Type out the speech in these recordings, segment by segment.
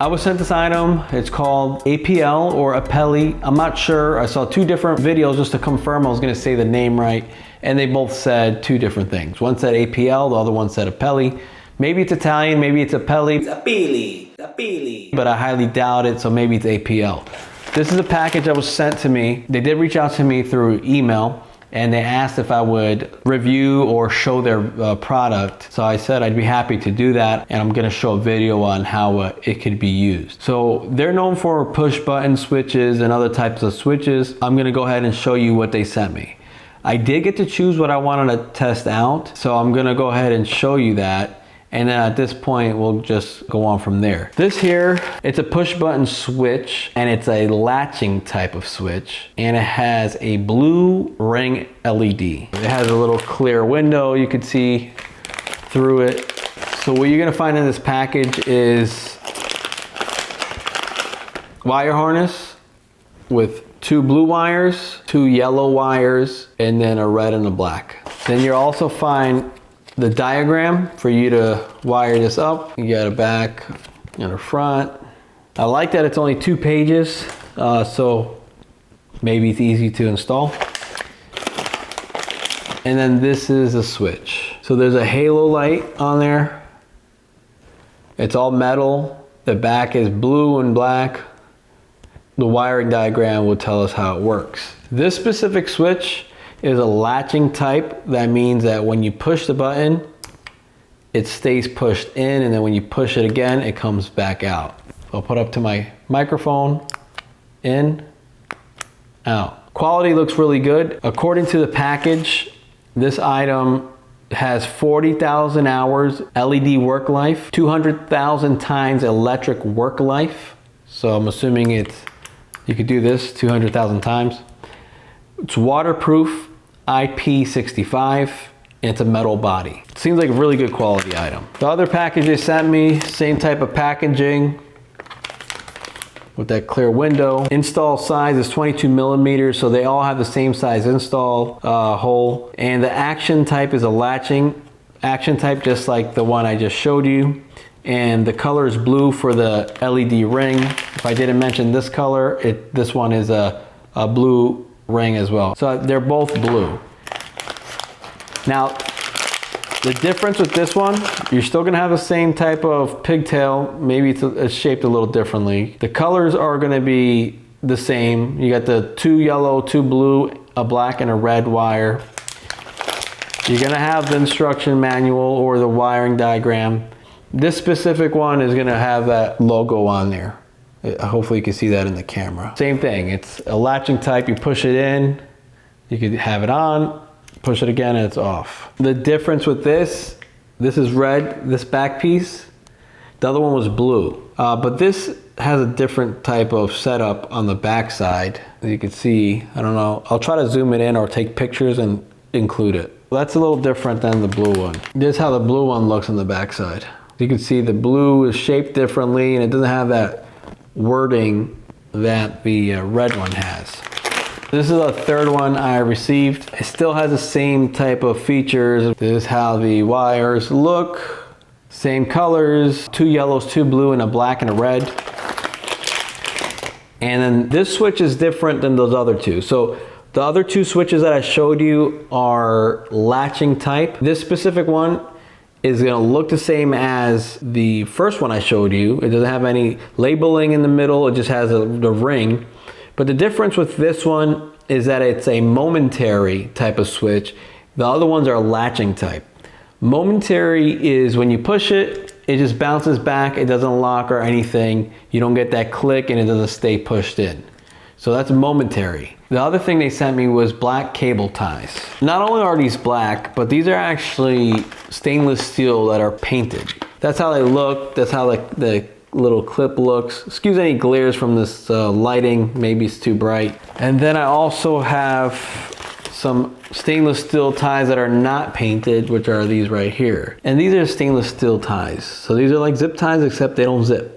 I was sent this item. It's called Apiele or Apiele. I'm not sure. I saw two different videos just to confirm I was going to say the name right, and they both said two different things. One said Apiele, the other one said Apiele. Maybe it's Italian, maybe it's Apiele. It's Apiele, Apiele. But I highly doubt it, so maybe it's Apiele. This is a package that was sent to me. They did reach out to me through email, and they asked if I would review or show their product. So I said I'd be happy to do that, and I'm gonna show a video on how it could be used. So they're known for push button switches and other types of switches. I'm gonna go ahead and show you what they sent me. I did get to choose what I wanted to test out, so I'm gonna go ahead and show you that. And then at this point, we'll just go on from there. This here, it's a push button switch, and it's a latching type of switch, and it has a blue ring LED. It has a little clear window you could see through it. So what you're gonna find in this package is wire harness with 2 blue wires, 2 yellow wires, and then a red and a black. Then you'll also find the diagram for you to wire this up. You got a back and a front. I like that it's only 2 pages, so maybe it's easy to install. And then this is a switch. So there's a halo light on there. It's all metal. The back is blue and black. The wiring diagram will tell us how it works. This specific switch is a latching type. That means that when you push the button, it stays pushed in, and then when you push it again, it comes back out. I'll put up to my microphone, in, out. Quality looks really good. According to the package, this item has 40,000 hours LED work life, 200,000 times electric work life. So I'm assuming you could do this 200,000 times. It's waterproof, IP65, and it's a metal body. It seems like a really good quality item. The other package they sent me, same type of packaging with that clear window. Install size is 22 millimeters, so they all have the same size install hole. And the action type is a latching action type, just like the one I just showed you. And the color is blue for the LED ring. If I didn't mention this color, this one is a blue ring as well. So they're both blue. Now, the difference with this one, you're still gonna have the same type of pigtail. Maybe it's shaped a little differently. The colors are gonna be the same. You got the 2 yellow, 2 blue, a black, and a red wire. You're gonna have the instruction manual or the wiring diagram. This specific one is gonna have that logo on there. Hopefully you can see that in the camera. Same thing, it's a latching type. You push it in, you could have it on, push it again, and it's off. The difference with this is red, this back piece. The other one was blue. But this has a different type of setup on the back side. As you can see, I don't know, I'll try to zoom it in or take pictures and include it. That's a little different than the blue one. This is how the blue one looks on the back side. You can see the blue is shaped differently, and it doesn't have that wording that the red one has. This is the third one I received. It still has the same type of features. This is how the wires look. Same colors, 2 yellows, 2 blue, and a black and a red. And then this switch is different than those other two. So the other 2 switches that I showed you are latching type. This specific one is gonna look the same as the first one I showed you. It doesn't have any labeling in the middle, it just has the ring. But the difference with this one is that it's a momentary type of switch. The other ones are latching type. Momentary is when you push it, it just bounces back, it doesn't lock or anything. You don't get that click and it doesn't stay pushed in. So that's momentary. The other thing they sent me was black cable ties. Not only are these black, but these are actually stainless steel that are painted. That's how they look. That's how the little clip looks. Excuse any glares from this lighting. Maybe it's too bright. And then I also have some stainless steel ties that are not painted, which are these right here. And these are stainless steel ties. So these are like zip ties, except they don't zip.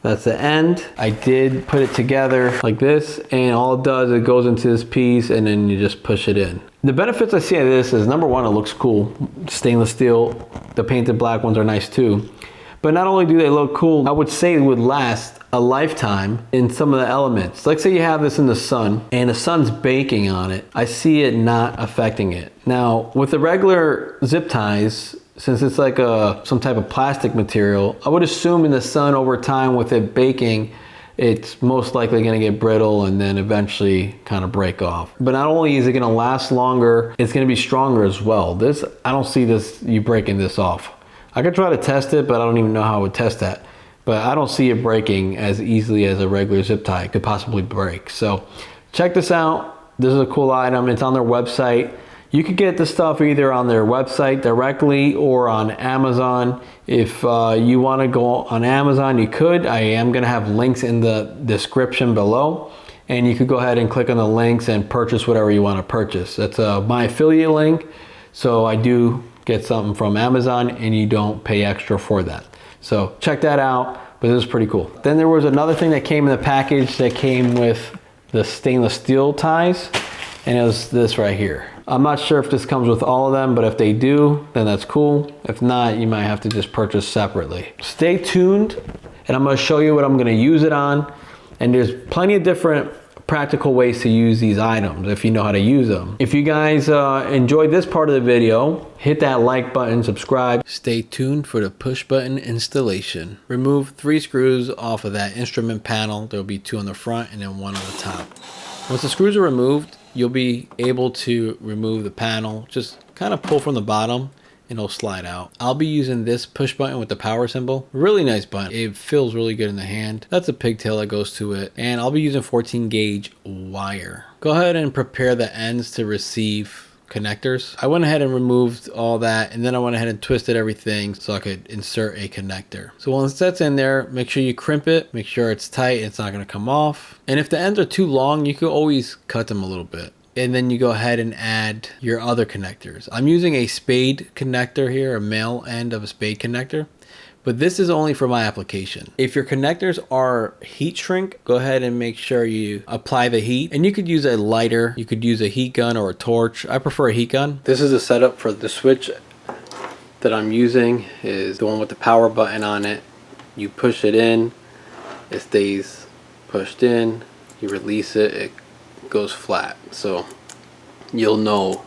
That's the end. I did put it together like this, and all it does, it goes into this piece and then you just push it in. The benefits I see of this is, number one, it looks cool. Stainless steel, the painted black ones are nice too. But not only do they look cool, I would say it would last a lifetime in some of the elements. Like say you have this in the sun and the sun's baking on it. I see it not affecting it. Now with the regular zip ties, since it's like some type of plastic material, I would assume in the sun over time with it baking, it's most likely going to get brittle and then eventually kind of break off. But not only is it going to last longer, it's going to be stronger as well. This, I don't see this, you breaking this off. I could try to test it, but I don't even know how I would test that. But I don't see it breaking as easily as a regular zip tie could possibly break. So check this out. This is a cool item. It's on their website. You could get the stuff either on their website directly or on Amazon. If you want to go on Amazon, you could. I am going to have links in the description below. And you could go ahead and click on the links and purchase whatever you want to purchase. That's my affiliate link. So I do get something from Amazon and you don't pay extra for that. So check that out. But this is pretty cool. Then there was another thing that came in the package that came with the stainless steel ties. And it was this right here. I'm not sure if this comes with all of them, but if they do, then that's cool. If not, you might have to just purchase separately. Stay tuned, and I'm gonna show you what I'm gonna use it on. And there's plenty of different practical ways to use these items if you know how to use them. If you guys enjoyed this part of the video, hit that like button, subscribe. Stay tuned for the push button installation. Remove 3 screws off of that instrument panel. There'll be 2 on the front and then 1 on the top. Once the screws are removed, you'll be able to remove the panel. Just kind of pull from the bottom and it'll slide out. I'll be using this push button with the power symbol. Really nice button. It feels really good in the hand. That's a pigtail that goes to it. And I'll be using 14 gauge wire. Go ahead and prepare the ends to receive connectors. I went ahead and removed all that, and then I went ahead and twisted everything so I could insert a connector. So once that's in there, make sure you crimp it, make sure it's tight, it's not going to come off. And if the ends are too long, you could always cut them a little bit. And then you go ahead and add your other connectors. I'm using a spade connector here, a male end of a spade connector. But this is only for my application. If your connectors are heat shrink, go ahead and make sure you apply the heat. And you could use a lighter, you could use a heat gun or a torch. I prefer a heat gun. This is the setup for the switch that I'm using, is the one with the power button on it. You push it in, it stays pushed in. You release it, it goes flat. So you'll know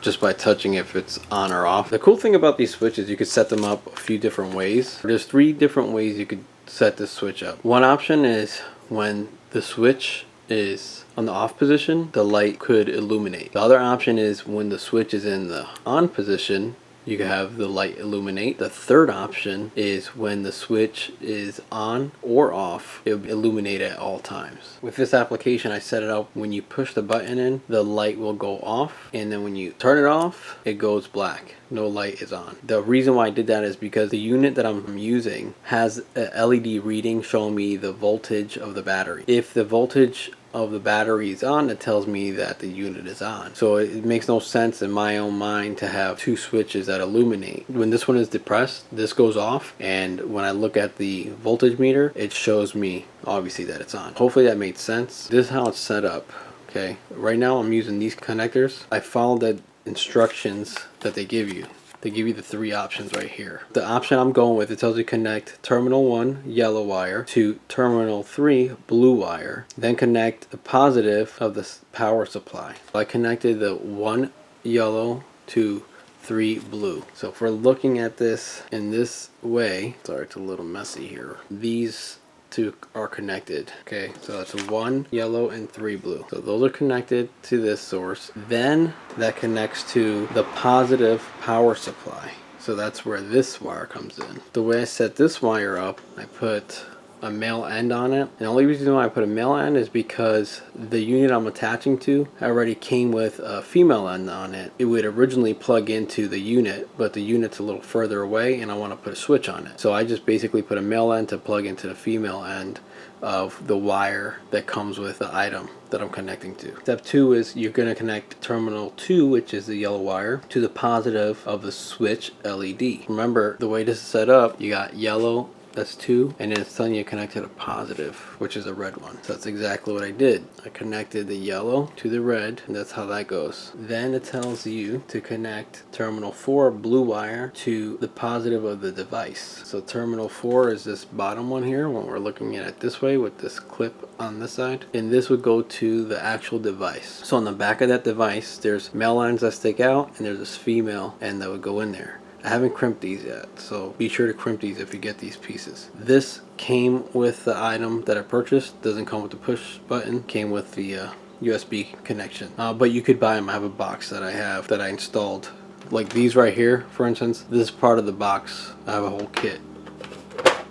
just by touching if it's on or off. The cool thing about these switches, you could set them up a few different ways. There's 3 different ways you could set this switch up. One option is when the switch is on the off position, the light could illuminate. The other option is when the switch is in the on position, you can have the light illuminate. The third option is when the switch is on or off, it will illuminate at all times. With this application, I set it up when you push the button in, the light will go off, and then when you turn it off, it goes black. No light is on. The reason why I did that is because the unit that I'm using has a LED reading showing me the voltage of the battery. If the voltage of the battery is on, it tells me that the unit is on. So it makes no sense in my own mind to have 2 switches that illuminate. When this one is depressed, this goes off, and when I look at the voltage meter, it shows me obviously that it's on. Hopefully that made sense. This is how it's set up. Okay, right now I'm using these connectors. I followed the instructions that they give you. They give you the 3 options right here. The option I'm going with, it tells you connect terminal 1 yellow wire to terminal 3 blue wire, then connect the positive of the power supply. I connected the 1 yellow to 3 blue. So if we're looking at this in this way, sorry it's a little messy here, these 2 are connected. Okay, so that's 1 yellow and 3 blue. So those are connected to this source. Then that connects to the positive power supply. So that's where this wire comes in. The way I set this wire up, I put a male end on it. And the only reason why I put a male end is because the unit I'm attaching to already came with a female end on it. It would originally plug into the unit, but the unit's a little further away and I want to put a switch on it. So I just basically put a male end to plug into the female end of the wire that comes with the item that I'm connecting to. Step 2 is you're going to connect terminal 2, which is the yellow wire, to the positive of the switch LED. Remember, the way this is set up, you got yellow That's 2, and then it's telling you to connect to the positive, which is a red one. So that's exactly what I did. I connected the yellow to the red, and that's how that goes. Then it tells you to connect terminal 4 blue wire to the positive of the device. So terminal 4 is this bottom one here when we're looking at it this way with this clip on this side, and this would go to the actual device. So on the back of that device, there's male lines that stick out, and there's this female end that would go in there. I haven't crimped these yet, so be sure to crimp these if you get these pieces. This came with the item that I purchased. Doesn't come with the push button. Came with the USB connection. But you could buy them. I have a box that I have that I installed. Like these right here, for instance. This is part of the box. I have a whole kit.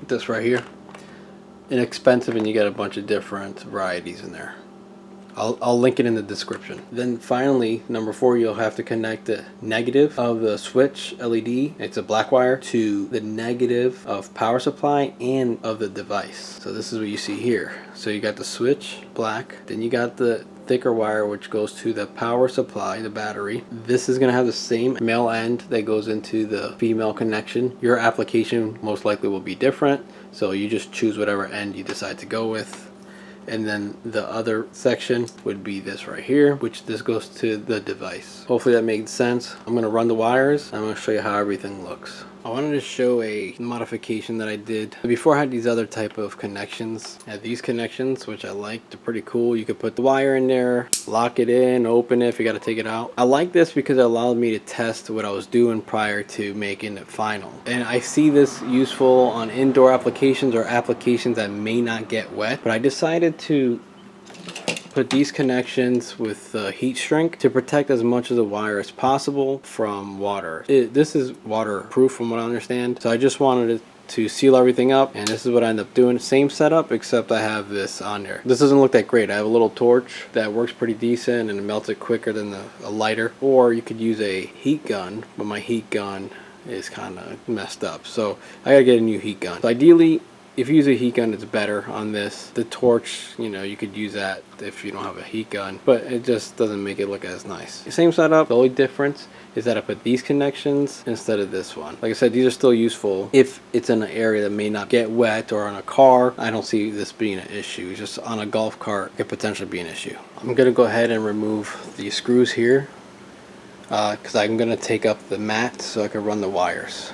This right here. Inexpensive, and you get a bunch of different varieties in there. I'll link it in the description. Then finally, number 4, you'll have to connect the negative of the switch LED, it's a black wire, to the negative of power supply and of the device. So this is what you see here. So you got the switch, black, then you got the thicker wire which goes to the power supply, the battery. This is going to have the same male end that goes into the female connection. Your application most likely will be different, so you just choose whatever end you decide to go with. And then the other section would be this right here, which this goes to the device. Hopefully that made sense. I'm gonna run the wires. I'm gonna show you how everything looks. I wanted to show a modification that I did. Before I had these other type of connections. I had these connections, which I liked. They're pretty cool. You could put the wire in there, lock it in, open it if you gotta take it out. I like this because it allowed me to test what I was doing prior to making it final. And I see this useful on indoor applications or applications that may not get wet. But I decided to put these connections with heat shrink to protect as much of the wire as possible from water. This is waterproof from what I understand, so I just wanted it to seal everything up, and this is what I end up doing. Same setup, except I have this on there. This doesn't look that great. I have a little torch that works pretty decent and it melts it quicker than a lighter, or you could use a heat gun, but my heat gun is kind of messed up, so I gotta get a new heat gun. So ideally, if you use a heat gun, it's better on this. The torch, you know, you could use that if you don't have a heat gun, but it just doesn't make it look as nice. Same setup. The only difference is that I put these connections instead of this one. Like I said, these are still useful if it's in an area that may not get wet, or on a car. I don't see this being an issue. Just on a golf cart, it could potentially be an issue. I'm gonna go ahead and remove the screws here because I'm gonna take up the mat so I can run the wires.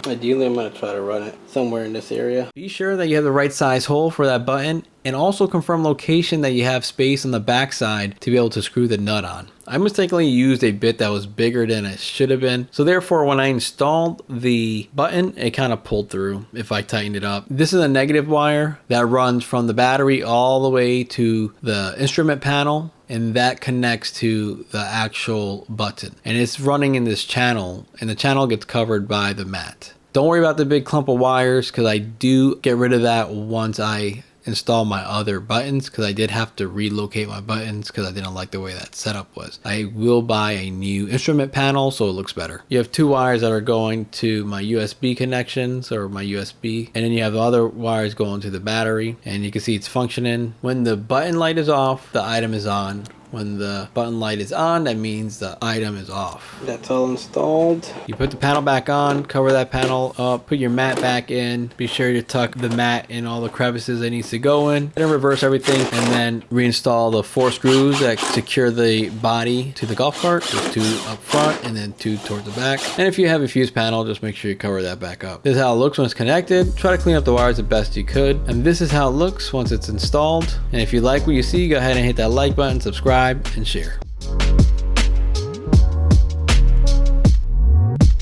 Ideally, I'm going to try to run it somewhere in this area. Be sure that you have the right size hole for that button, and also confirm location that you have space on the back side to be able to screw the nut on. I mistakenly used a bit that was bigger than it should have been, so therefore when I installed the button, it kind of pulled through if I tightened it up. This is a negative wire that runs from the battery all the way to the instrument panel, and that connects to the actual button, and it's running in this channel, and the channel gets covered by the mat. Don't worry about the big clump of wires, because I do get rid of that once I install my other buttons, because I did have to relocate my buttons because I didn't like the way that setup was. I will buy a new instrument panel so it looks better. You have 2 wires that are going to my USB connections, or my USB, and then you have the other wires going to the battery, and you can see it's functioning. When the button light is off, the item is on. When the button light is on, that means the item is off. That's all installed. You put the panel back on, cover that panel up, put your mat back in. Be sure to tuck the mat in all the crevices it needs to go in. Then reverse everything, and then reinstall the 4 screws that secure the body to the golf cart. There's 2 up front and then 2 towards the back. And if you have a fuse panel, just make sure you cover that back up. This is how it looks when it's connected. Try to clean up the wires the best you could. And this is how it looks once it's installed. And if you like what you see, go ahead and hit that like button, subscribe, and share.